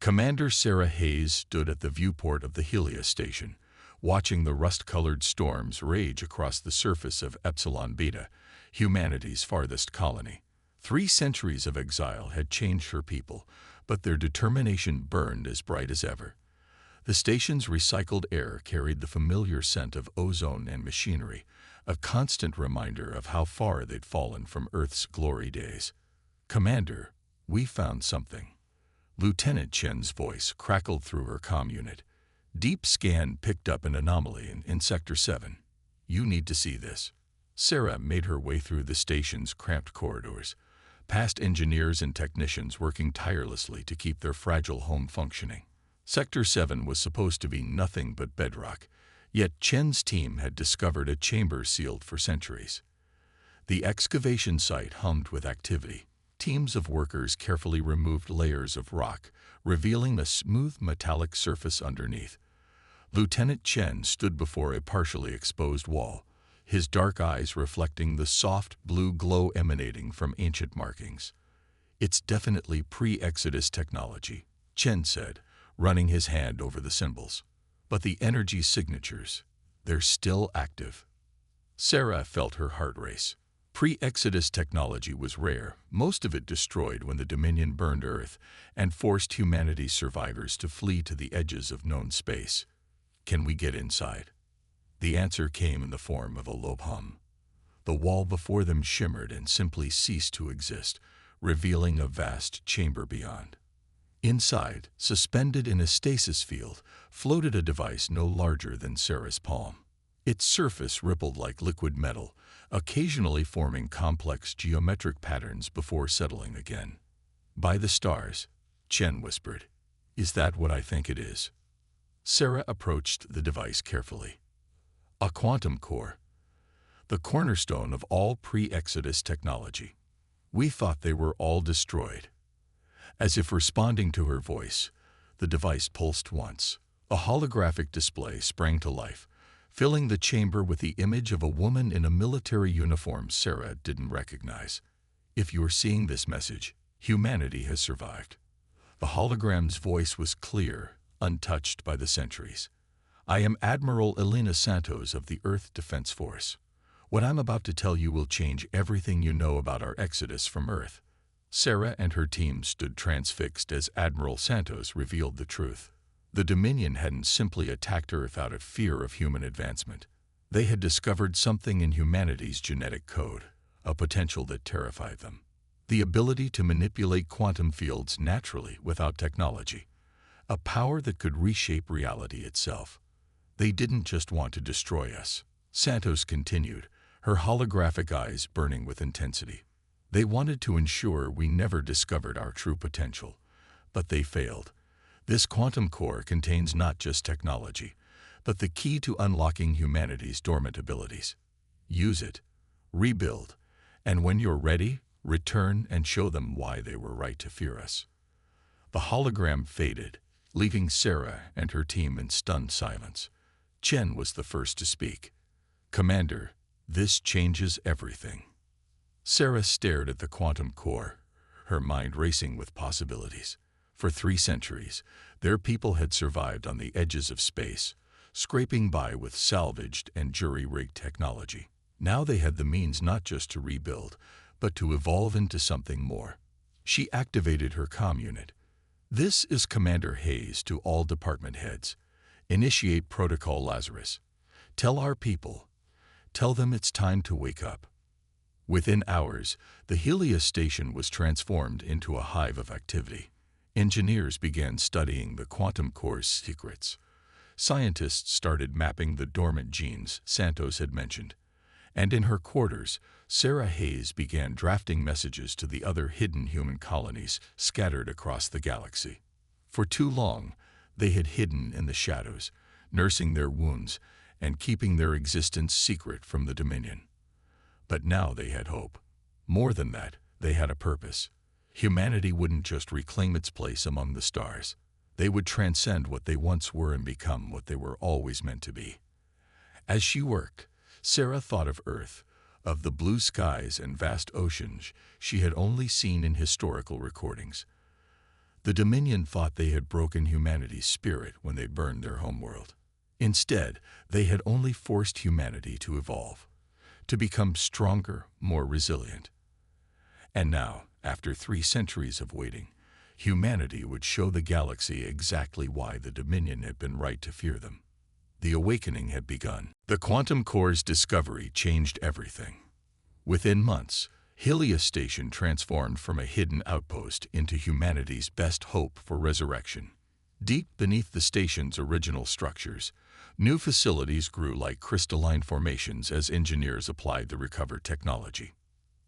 Commander Sarah Hayes stood at the viewport of the Helios station, watching the rust-colored storms rage across the surface of Epsilon Beta, humanity's farthest colony. 3 centuries of exile had changed her people, but their determination burned as bright as ever. The station's recycled air carried the familiar scent of ozone and machinery, a constant reminder of how far they'd fallen from Earth's glory days. "Commander, we found something." Lieutenant Chen's voice crackled through her comm unit. "Deep scan picked up an anomaly in Sector 7. You need to see this." Sarah made her way through the station's cramped corridors, past engineers and technicians working tirelessly to keep their fragile home functioning. Sector 7 was supposed to be nothing but bedrock, yet Chen's team had discovered a chamber sealed for centuries. The excavation site hummed with activity. Teams of workers carefully removed layers of rock, revealing a smooth metallic surface underneath. Lieutenant Chen stood before a partially exposed wall, his dark eyes reflecting the soft blue glow emanating from ancient markings. "It's definitely pre-Exodus technology," Chen said, running his hand over the symbols. "But the energy signatures, they're still active." Sarah felt her heart race. Pre-Exodus technology was rare, most of it destroyed when the Dominion burned Earth and forced humanity's survivors to flee to the edges of known space. "Can we get inside?" The answer came in the form of a low hum. The wall before them shimmered and simply ceased to exist, revealing a vast chamber beyond. Inside, suspended in a stasis field, floated a device no larger than Sarah's palm. Its surface rippled like liquid metal, occasionally forming complex geometric patterns before settling again. "By the stars," Chen whispered. "Is that what I think it is?" Sarah approached the device carefully. A quantum core, the cornerstone of all pre-Exodus technology. "We thought they were all destroyed." As if responding to her voice, the device pulsed once. A holographic display sprang to life, filling the chamber with the image of a woman in a military uniform Sarah didn't recognize. "If you're seeing this message, humanity has survived." The hologram's voice was clear, untouched by the centuries. "I am Admiral Elena Santos of the Earth Defense Force. What I'm about to tell you will change everything you know about our exodus from Earth." Sarah and her team stood transfixed as Admiral Santos revealed the truth. The Dominion hadn't simply attacked Earth out of fear of human advancement. They had discovered something in humanity's genetic code, a potential that terrified them. The ability to manipulate quantum fields naturally without technology. A power that could reshape reality itself. "They didn't just want to destroy us," Santos continued, her holographic eyes burning with intensity. "They wanted to ensure we never discovered our true potential. But they failed. This quantum core contains not just technology, but the key to unlocking humanity's dormant abilities. Use it, rebuild, and when you're ready, return and show them why they were right to fear us." The hologram faded, leaving Sarah and her team in stunned silence. Chen was the first to speak. "Commander, this changes everything." Sarah stared at the quantum core, her mind racing with possibilities. For 3 centuries, their people had survived on the edges of space, scraping by with salvaged and jury-rigged technology. Now they had the means not just to rebuild, but to evolve into something more. She activated her comm unit. "This is Commander Hayes to all department heads. Initiate Protocol Lazarus. Tell our people. Tell them it's time to wake up." Within hours, the Helios station was transformed into a hive of activity. Engineers began studying the quantum core's secrets. Scientists started mapping the dormant genes Santos had mentioned. And in her quarters, Sarah Hayes began drafting messages to the other hidden human colonies scattered across the galaxy. For too long, they had hidden in the shadows, nursing their wounds and keeping their existence secret from the Dominion. But now they had hope. More than that, they had a purpose. Humanity wouldn't just reclaim its place among the stars. They would transcend what they once were and become what they were always meant to be. As she worked, Sarah thought of Earth, of the blue skies and vast oceans she had only seen in historical recordings. The Dominion thought they had broken humanity's spirit when they burned their homeworld. Instead, they had only forced humanity to evolve, to become stronger, more resilient. And now, after 3 centuries of waiting, humanity would show the galaxy exactly why the Dominion had been right to fear them. The awakening had begun. The quantum core's discovery changed everything. Within months, Helios Station transformed from a hidden outpost into humanity's best hope for resurrection. Deep beneath the station's original structures, new facilities grew like crystalline formations as engineers applied the recovered technology.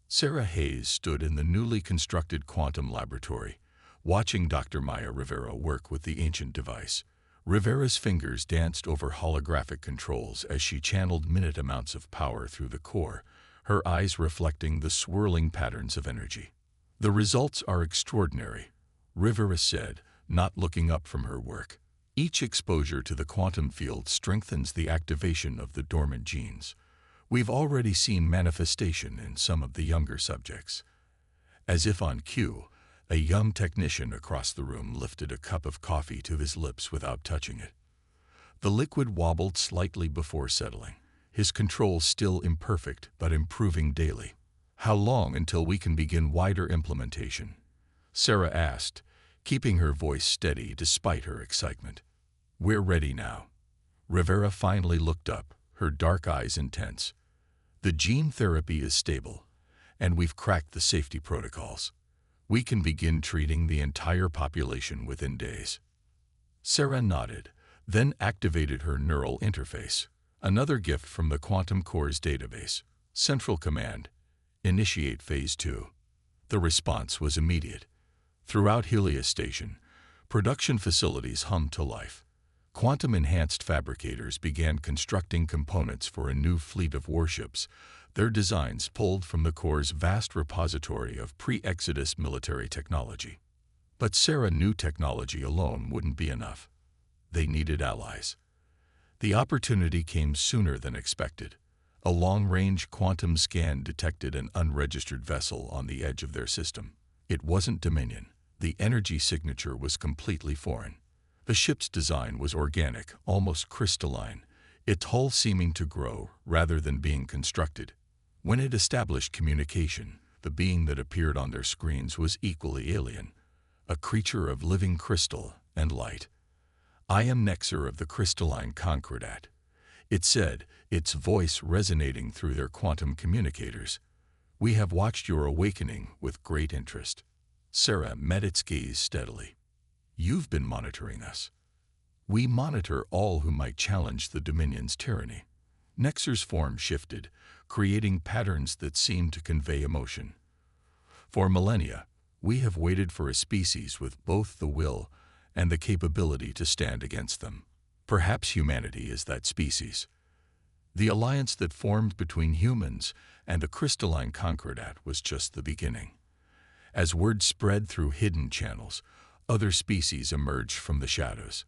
Sarah Hayes stood in the newly constructed quantum laboratory, watching Dr. Maya Rivera work with the ancient device. Rivera's fingers danced over holographic controls as she channeled minute amounts of power through the core, her eyes reflecting the swirling patterns of energy. "The results are extraordinary," Rivera said, not looking up from her work. "Each exposure to the quantum field strengthens the activation of the dormant genes. We've already seen manifestation in some of the younger subjects." As if on cue, a young technician across the room lifted a cup of coffee to his lips without touching it. The liquid wobbled slightly before settling, his controls still imperfect but improving daily. "How long until we can begin wider implementation?" Sarah asked, keeping her voice steady despite her excitement. "We're ready now." Rivera finally looked up, her dark eyes intense. "The gene therapy is stable, and we've cracked the safety protocols. We can begin treating the entire population within days." Sarah nodded, then activated her neural interface, another gift from the quantum core's database. "Central Command, initiate Phase 2. The response was immediate. Throughout Helios Station, production facilities hummed to life. Quantum-enhanced fabricators began constructing components for a new fleet of warships, their designs pulled from the core's vast repository of pre-Exodus military technology. But Sarah knew technology alone wouldn't be enough. They needed allies. The opportunity came sooner than expected. A long-range quantum scan detected an unregistered vessel on the edge of their system. It wasn't Dominion. The energy signature was completely foreign. The ship's design was organic, almost crystalline, its hull seeming to grow rather than being constructed. When it established communication, the being that appeared on their screens was equally alien, a creature of living crystal and light. "I am Nexer of the crystalline Concordat," it said, its voice resonating through their quantum communicators. "We have watched your awakening with great interest." Sarah met its gaze steadily. "You've been monitoring us." "We monitor all who might challenge the Dominion's tyranny." Nexer's form shifted, creating patterns that seemed to convey emotion. "For millennia, we have waited for a species with both the will and the capability to stand against them. Perhaps humanity is that species." The alliance that formed between humans and the crystalline Concordat was just the beginning. As word spread through hidden channels, other species emerged from the shadows.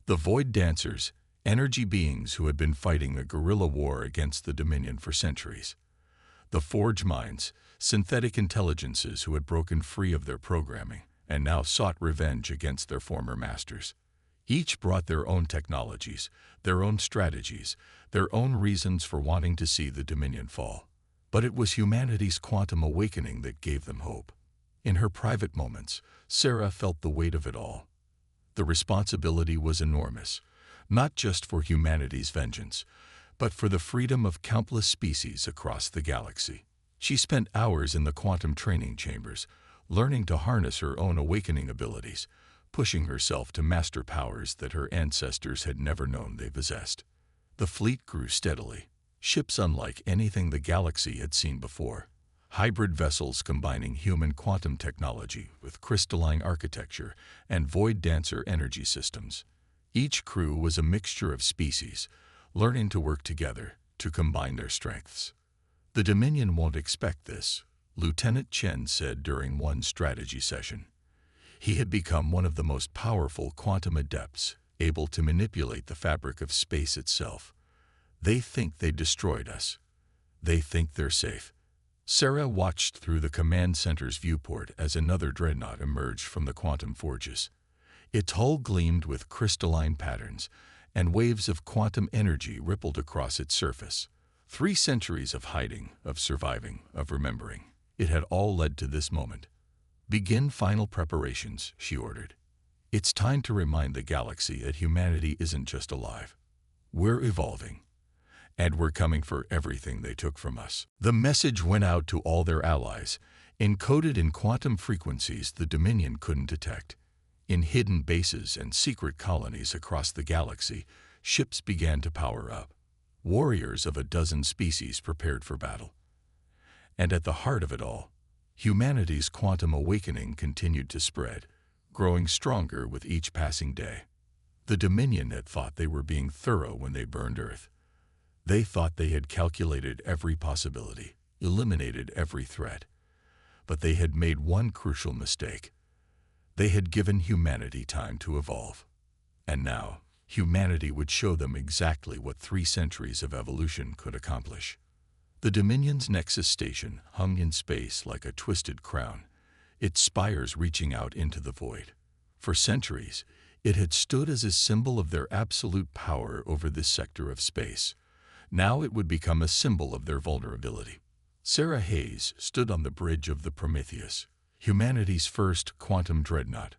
The Void Dancers, energy beings who had been fighting a guerrilla war against the Dominion for centuries. The Forge Minds, synthetic intelligences who had broken free of their programming and now sought revenge against their former masters. Each brought their own technologies, their own strategies, their own reasons for wanting to see the Dominion fall. But it was humanity's quantum awakening that gave them hope. In her private moments, Sarah felt the weight of it all. The responsibility was enormous, not just for humanity's vengeance, but for the freedom of countless species across the galaxy. She spent hours in the quantum training chambers, learning to harness her own awakening abilities, pushing herself to master powers that her ancestors had never known they possessed. The fleet grew steadily, ships unlike anything the galaxy had seen before. Hybrid vessels combining human quantum technology with crystalline architecture and Void Dancer energy systems. Each crew was a mixture of species, learning to work together to combine their strengths. "The Dominion won't expect this," Lieutenant Chen said during one strategy session. He had become one of the most powerful quantum adepts, able to manipulate the fabric of space itself. "They think they destroyed us. They think they're safe. Sarah watched through the command center's viewport as another dreadnought emerged from the quantum forges. Its hull gleamed with crystalline patterns, and waves of quantum energy rippled across its surface. 3 centuries of hiding, of surviving, of remembering. It had all led to this moment. "Begin final preparations," she ordered. "It's time to remind the galaxy that humanity isn't just alive. We're evolving. And we're coming for everything they took from us." The message went out to all their allies, encoded in quantum frequencies the Dominion couldn't detect. In hidden bases and secret colonies across the galaxy, ships began to power up. Warriors of a dozen species prepared for battle. And at the heart of it all, humanity's quantum awakening continued to spread, growing stronger with each passing day. The Dominion had thought they were being thorough when they burned Earth. They thought they had calculated every possibility, eliminated every threat. But they had made one crucial mistake. They had given humanity time to evolve. And now, humanity would show them exactly what 3 centuries of evolution could accomplish. The Dominion's Nexus station hung in space like a twisted crown, its spires reaching out into the void. For centuries, it had stood as a symbol of their absolute power over this sector of space. Now it would become a symbol of their vulnerability. Sarah Hayes stood on the bridge of the Prometheus, humanity's first quantum dreadnought.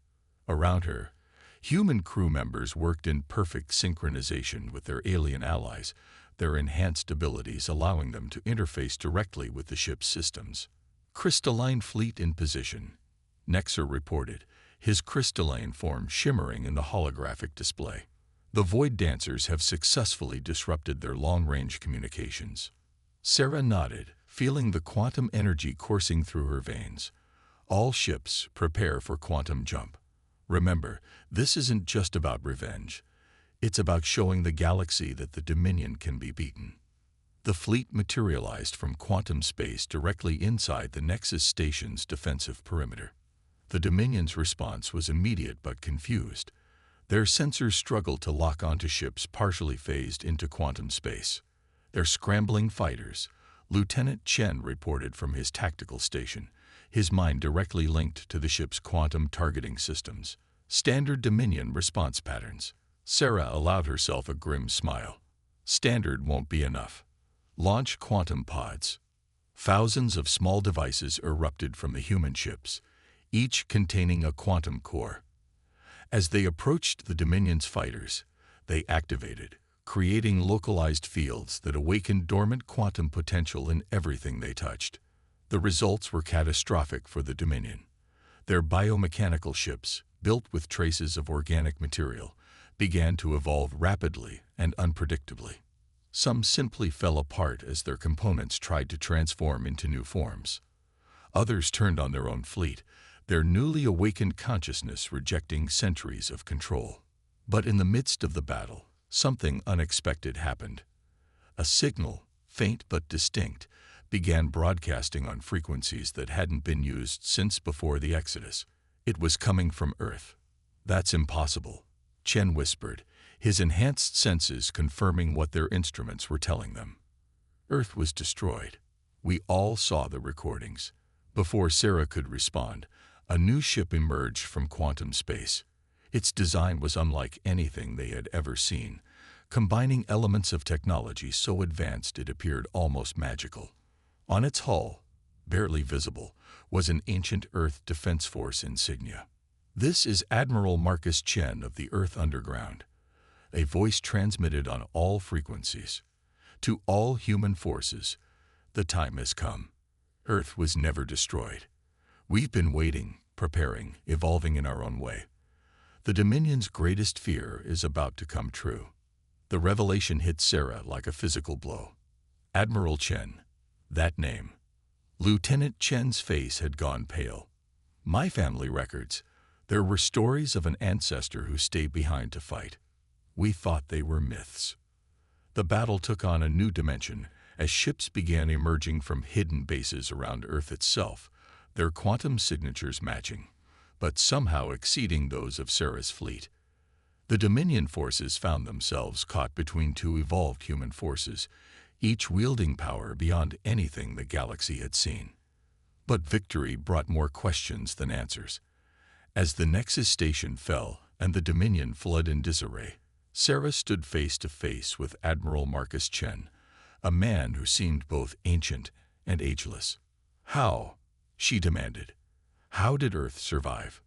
Around her, human crew members worked in perfect synchronization with their alien allies, their enhanced abilities allowing them to interface directly with the ship's systems. "Crystalline fleet in position," Nexer reported, his crystalline form shimmering in the holographic display. "The Void Dancers have successfully disrupted their long-range communications." Sarah nodded, feeling the quantum energy coursing through her veins. "All ships, prepare for quantum jump. Remember, this isn't just about revenge. It's about showing the galaxy that the Dominion can be beaten." The fleet materialized from quantum space directly inside the Nexus station's defensive perimeter. The Dominion's response was immediate but confused. Their sensors struggled to lock onto ships partially phased into quantum space. "They're scrambling fighters," Lieutenant Chen reported from his tactical station, his mind directly linked to the ship's quantum targeting systems. "Standard Dominion response patterns." Sarah allowed herself a grim smile. "Standard won't be enough. Launch quantum pods." Thousands of small devices erupted from the human ships, each containing a quantum core. As they approached the Dominion's fighters, they activated, creating localized fields that awakened dormant quantum potential in everything they touched. The results were catastrophic for the Dominion. Their biomechanical ships, built with traces of organic material, began to evolve rapidly and unpredictably. Some simply fell apart as their components tried to transform into new forms. Others turned on their own fleet, their newly awakened consciousness rejecting centuries of control. But in the midst of the battle, something unexpected happened. A signal, faint but distinct, began broadcasting on frequencies that hadn't been used since before the Exodus. It was coming from Earth. "That's impossible," Chen whispered, his enhanced senses confirming what their instruments were telling them. Earth was destroyed. We all saw the recordings. Before Sarah could respond, a new ship emerged from quantum space. Its design was unlike anything they had ever seen, combining elements of technology so advanced it appeared almost magical. On its hull, barely visible, was an ancient Earth Defense Force insignia. "This is Admiral Marcus Chen of the Earth Underground." A voice transmitted on all frequencies. "To all human forces, the time has come. Earth was never destroyed. We've been waiting, preparing, evolving in our own way. The Dominion's greatest fear is about to come true." The revelation hit Sarah like a physical blow. Admiral Chen, that name. Lieutenant Chen's face had gone pale. "My family records. There were stories of an ancestor who stayed behind to fight. We thought they were myths." The battle took on a new dimension as ships began emerging from hidden bases around Earth itself, their quantum signatures matching, but somehow exceeding those of Sarah's fleet. The Dominion forces found themselves caught between 2 evolved human forces, each wielding power beyond anything the galaxy had seen. But victory brought more questions than answers. As the Nexus station fell and the Dominion fled in disarray, Sarah stood face to face with Admiral Marcus Chen, a man who seemed both ancient and ageless. "How?" she demanded. "How did Earth survive?"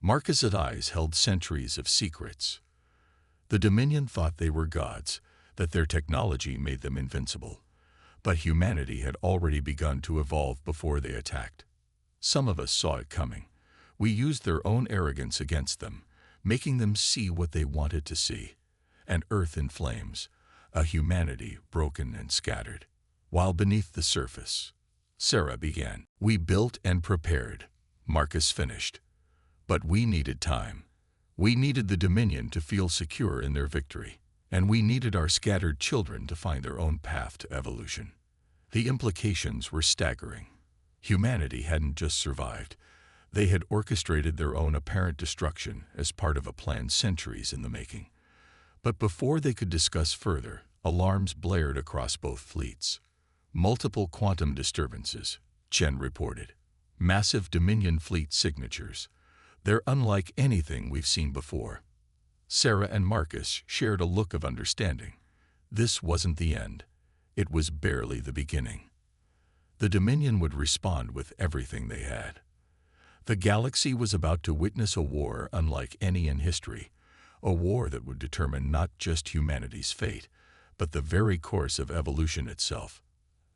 Marcus's eyes held centuries of secrets. The Dominion thought they were gods, that their technology made them invincible. But humanity had already begun to evolve before they attacked. Some of us saw it coming. We used their own arrogance against them, making them see what they wanted to see. An Earth in flames, a humanity broken and scattered. While beneath the surface, Sarah began. "We built and prepared," Marcus finished. "But we needed time. We needed the Dominion to feel secure in their victory. And we needed our scattered children to find their own path to evolution." The implications were staggering. Humanity hadn't just survived. They had orchestrated their own apparent destruction as part of a plan centuries in the making. But before they could discuss further, alarms blared across both fleets. "Multiple quantum disturbances," Chen reported. "Massive Dominion fleet signatures. They're unlike anything we've seen before." Sarah and Marcus shared a look of understanding. This wasn't the end. It was barely the beginning. The Dominion would respond with everything they had. The galaxy was about to witness a war unlike any in history, a war that would determine not just humanity's fate, but the very course of evolution itself.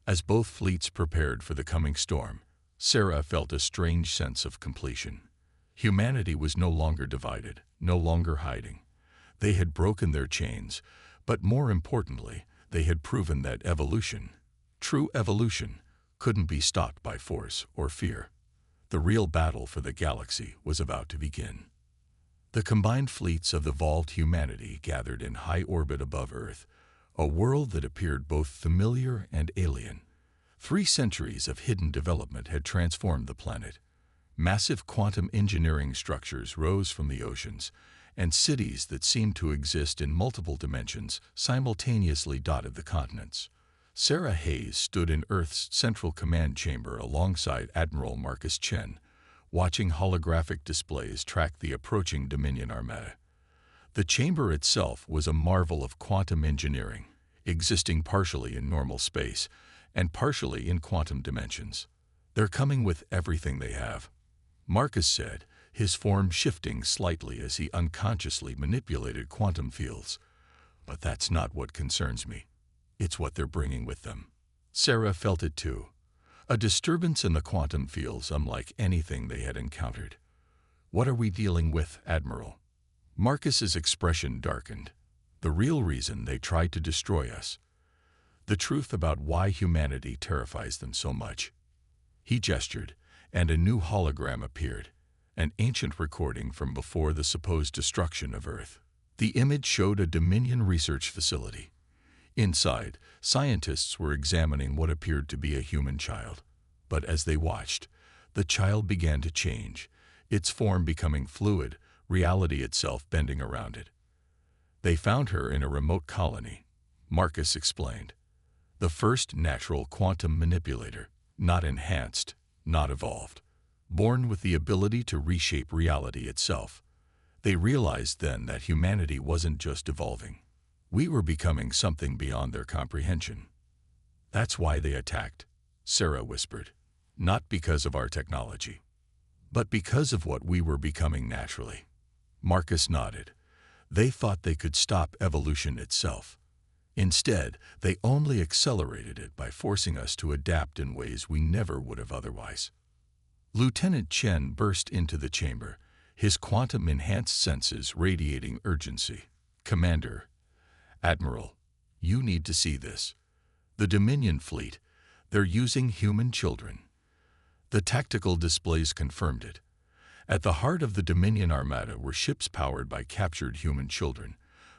As both fleets prepared for the coming storm, Sarah felt a strange sense of completion. Humanity was no longer divided, no longer hiding. They had broken their chains, but more importantly, they had proven that evolution, true evolution, couldn't be stopped by force or fear. The real battle for the galaxy was about to begin. The combined fleets of the Vault humanity gathered in high orbit above Earth, a world that appeared both familiar and alien. 3 centuries of hidden development had transformed the planet. Massive quantum engineering structures rose from the oceans, and cities that seemed to exist in multiple dimensions simultaneously dotted the continents. Sarah Hayes stood in Earth's central command chamber alongside Admiral Marcus Chen, watching holographic displays track the approaching Dominion armada. The chamber itself was a marvel of quantum engineering, existing partially in normal space and partially in quantum dimensions. "They're coming with everything they have," Marcus said, his form shifting slightly as he unconsciously manipulated quantum fields. "But that's not what concerns me. It's what they're bringing with them." Sarah felt it too. A disturbance in the quantum fields unlike anything they had encountered. "What are we dealing with, Admiral?" Marcus's expression darkened. "The real reason they tried to destroy us. The truth about why humanity terrifies them so much." He gestured, and a new hologram appeared, an ancient recording from before the supposed destruction of Earth. The image showed a Dominion research facility. Inside, scientists were examining what appeared to be a human child. But as they watched, the child began to change, its form becoming fluid, reality itself bending around it. "They found her in a remote colony," Marcus explained. "The first natural quantum manipulator, not enhanced, not evolved. Born with the ability to reshape reality itself. They realized then that humanity wasn't just evolving. We were becoming something beyond their comprehension. That's why they attacked," Sarah whispered. "Not because of our technology, but because of what we were becoming naturally." Marcus nodded. "They thought they could stop evolution itself. Instead, they only accelerated it by forcing us to adapt in ways we never would have otherwise." Lieutenant Chen burst into the chamber, his quantum-enhanced senses radiating urgency. "Commander, Admiral, you need to see this. The Dominion fleet, they're using human children." The tactical displays confirmed it. At the heart of the Dominion armada were ships powered by captured human children,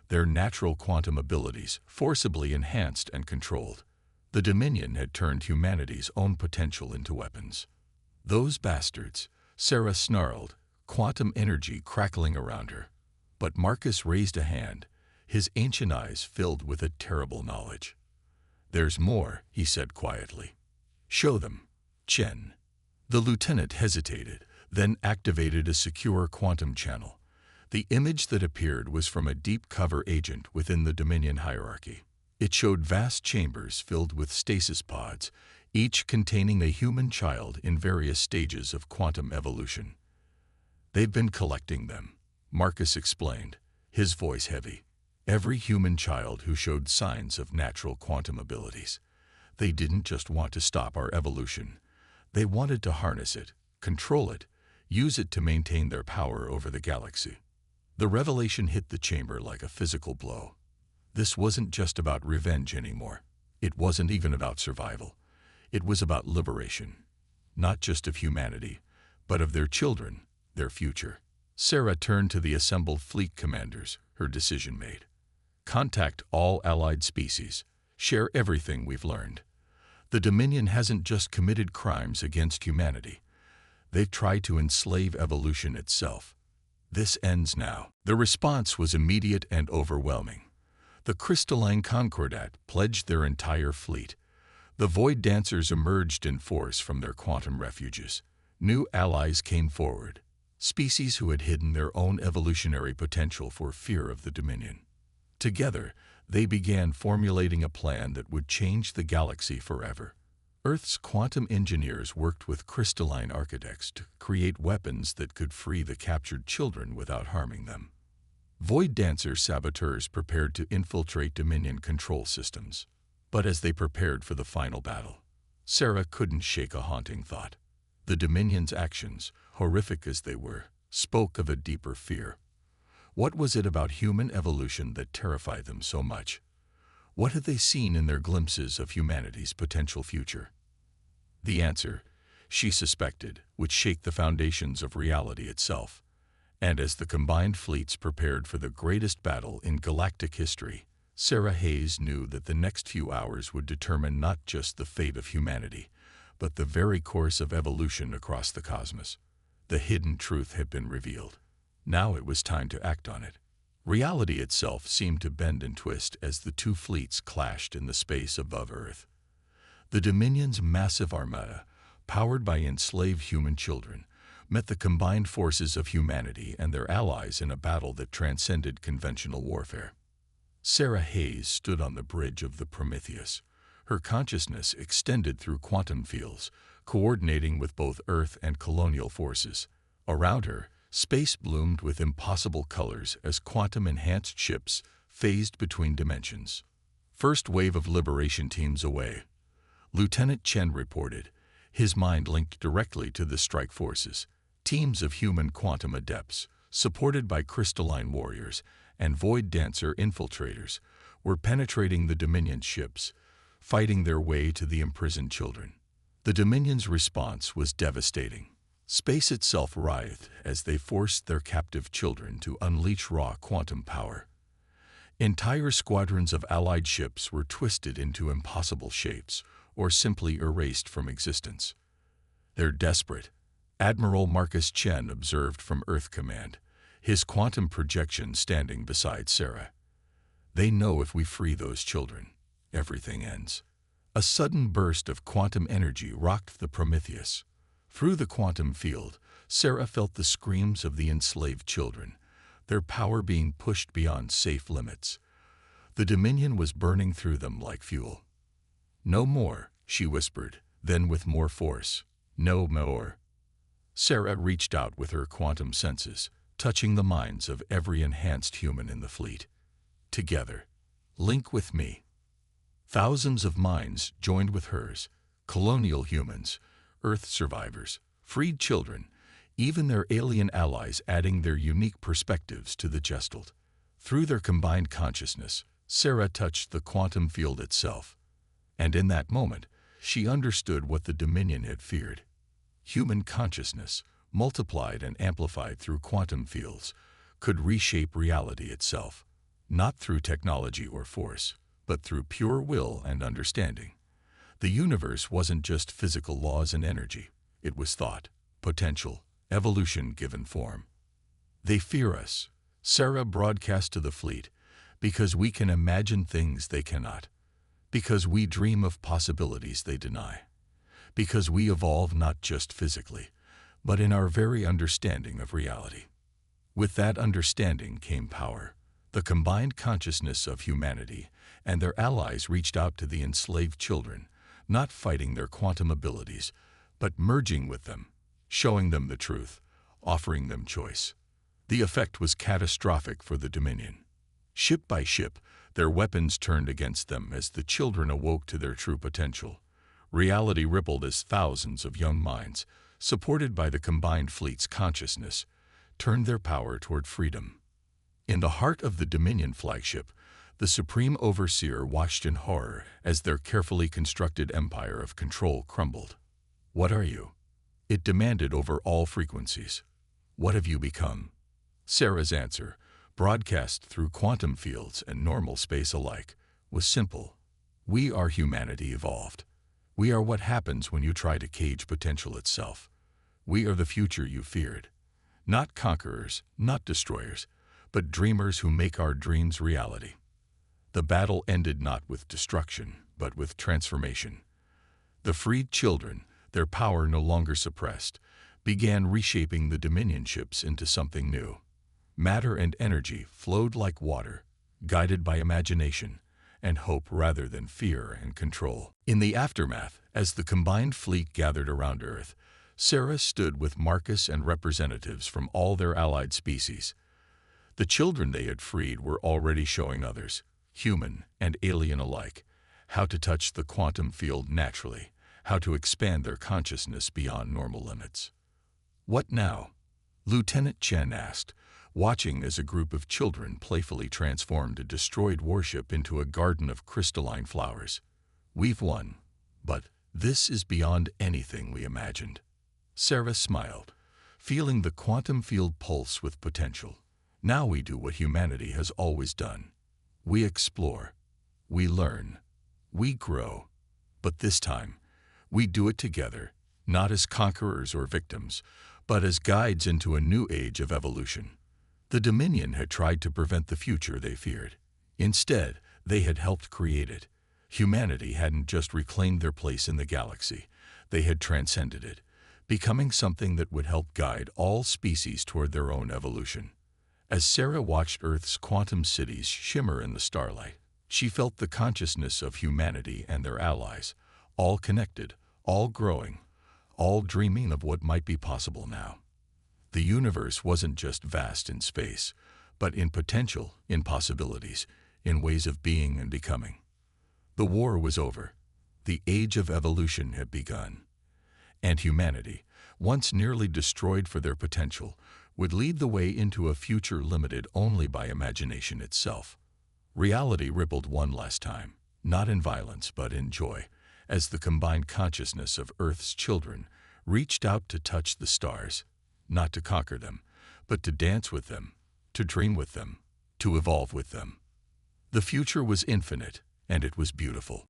their natural quantum abilities forcibly enhanced and controlled. The Dominion had turned humanity's own potential into weapons. "Those bastards," Sarah snarled, quantum energy crackling around her. But Marcus raised a hand, his ancient eyes filled with a terrible knowledge. "There's more," he said quietly. "Show them, Chen." The lieutenant hesitated, then activated a secure quantum channel. The image that appeared was from a deep cover agent within the Dominion hierarchy. It showed vast chambers filled with stasis pods, each containing a human child in various stages of quantum evolution. "They've been collecting them," Marcus explained, his voice heavy. "Every human child who showed signs of natural quantum abilities. They didn't just want to stop our evolution. They wanted to harness it, control it, use it to maintain their power over the galaxy." The revelation hit the chamber like a physical blow. This wasn't just about revenge anymore. It wasn't even about survival. It was about liberation, not just of humanity, but of their children, their future. Sarah turned to the assembled fleet commanders, her decision made. "Contact all allied species. Share everything we've learned. The Dominion hasn't just committed crimes against humanity. They've tried to enslave evolution itself. This ends now." The response was immediate and overwhelming. The crystalline Concordat pledged their entire fleet. The Void Dancers emerged in force from their quantum refuges. New allies came forward, species who had hidden their own evolutionary potential for fear of the Dominion. Together, they began formulating a plan that would change the galaxy forever. Earth's quantum engineers worked with crystalline architects to create weapons that could free the captured children without harming them. Void Dancer saboteurs prepared to infiltrate Dominion control systems. But as they prepared for the final battle, Sarah couldn't shake a haunting thought. The Dominion's actions, horrific as they were, spoke of a deeper fear. What was it about human evolution that terrified them so much? What had they seen in their glimpses of humanity's potential future? The answer, she suspected, would shake the foundations of reality itself. And as the combined fleets prepared for the greatest battle in galactic history, Sarah Hayes knew that the next few hours would determine not just the fate of humanity, but the very course of evolution across the cosmos. The hidden truth had been revealed. Now it was time to act on it. Reality itself seemed to bend and twist as the two fleets clashed in the space above Earth. The Dominion's massive armada, powered by enslaved human children, met the combined forces of humanity and their allies in a battle that transcended conventional warfare. Sarah Hayes stood on the bridge of the Prometheus. Her consciousness extended through quantum fields, coordinating with both Earth and colonial forces. Around her, space bloomed with impossible colors as quantum-enhanced ships phased between dimensions. "First wave of liberation teams away," Lieutenant Chen reported, his mind linked directly to the strike forces. Teams of human quantum adepts, supported by crystalline warriors and Void Dancer infiltrators, were penetrating the Dominion ships, fighting their way to the imprisoned children. The Dominion's response was devastating. Space itself writhed as they forced their captive children to unleash raw quantum power. Entire squadrons of Allied ships were twisted into impossible shapes or simply erased from existence. "They're desperate," Admiral Marcus Chen observed from Earth Command, his quantum projection standing beside Sarah. "They know if we free those children, everything ends." A sudden burst of quantum energy rocked the Prometheus. Through the quantum field, Sarah felt the screams of the enslaved children, their power being pushed beyond safe limits. The Dominion was burning through them like fuel. "No more," she whispered, then with more force, "No more." Sarah reached out with her quantum senses, touching the minds of every enhanced human in the fleet. Together, link with me. Thousands of minds joined with hers, colonial humans, Earth survivors, freed children, even their alien allies adding their unique perspectives to the gestalt. Through their combined consciousness, Sarah touched the quantum field itself. And in that moment, she understood what the Dominion had feared. Human consciousness, multiplied and amplified through quantum fields, could reshape reality itself, not through technology or force, but through pure will and understanding. The universe wasn't just physical laws and energy. It was thought, potential, evolution given form. "They fear us," Sarah broadcast to the fleet, "because we can imagine things they cannot. Because we dream of possibilities they deny. Because we evolve not just physically, but in our very understanding of reality. With that understanding came power. The combined consciousness of humanity and their allies reached out to the enslaved children, not fighting their quantum abilities, but merging with them, showing them the truth, offering them choice. The effect was catastrophic for the Dominion. Ship by ship, their weapons turned against them as the children awoke to their true potential. Reality rippled as thousands of young minds, supported by the combined fleet's consciousness, turned their power toward freedom. In the heart of the Dominion flagship, the Supreme Overseer watched in horror as their carefully constructed empire of control crumbled. What are you? It demanded over all frequencies. What have you become? Sarah's answer, broadcast through quantum fields and normal space alike, was simple. We are humanity evolved. We are what happens when you try to cage potential itself. We are the future you feared. Not conquerors, not destroyers, but dreamers who make our dreams reality. The battle ended not with destruction, but with transformation. The freed children, their power no longer suppressed, began reshaping the Dominion ships into something new. Matter and energy flowed like water, guided by imagination and hope rather than fear and control. In the aftermath, as the combined fleet gathered around Earth, Sarah stood with Marcus and representatives from all their allied species. The children they had freed were already showing others, human and alien alike, how to touch the quantum field naturally, how to expand their consciousness beyond normal limits. What now? Lieutenant Chen asked, watching as a group of children playfully transformed a destroyed warship into a garden of crystalline flowers. We've won, but this is beyond anything we imagined. Sarah smiled, feeling the quantum field pulse with potential. Now we do what humanity has always done. We explore, we learn, we grow. But this time, we do it together, not as conquerors or victims, but as guides into a new age of evolution. The Dominion had tried to prevent the future they feared. Instead, they had helped create it. Humanity hadn't just reclaimed their place in the galaxy, they had transcended it, becoming something that would help guide all species toward their own evolution. As Sarah watched Earth's quantum cities shimmer in the starlight, she felt the consciousness of humanity and their allies, all connected, all growing, all dreaming of what might be possible now. The universe wasn't just vast in space, but in potential, in possibilities, in ways of being and becoming. The war was over. The age of evolution had begun. And humanity, once nearly destroyed for their potential, would lead the way into a future limited only by imagination itself. Reality rippled one last time, not in violence but in joy, as the combined consciousness of Earth's children reached out to touch the stars, not to conquer them, but to dance with them, to dream with them, to evolve with them. The future was infinite, and it was beautiful.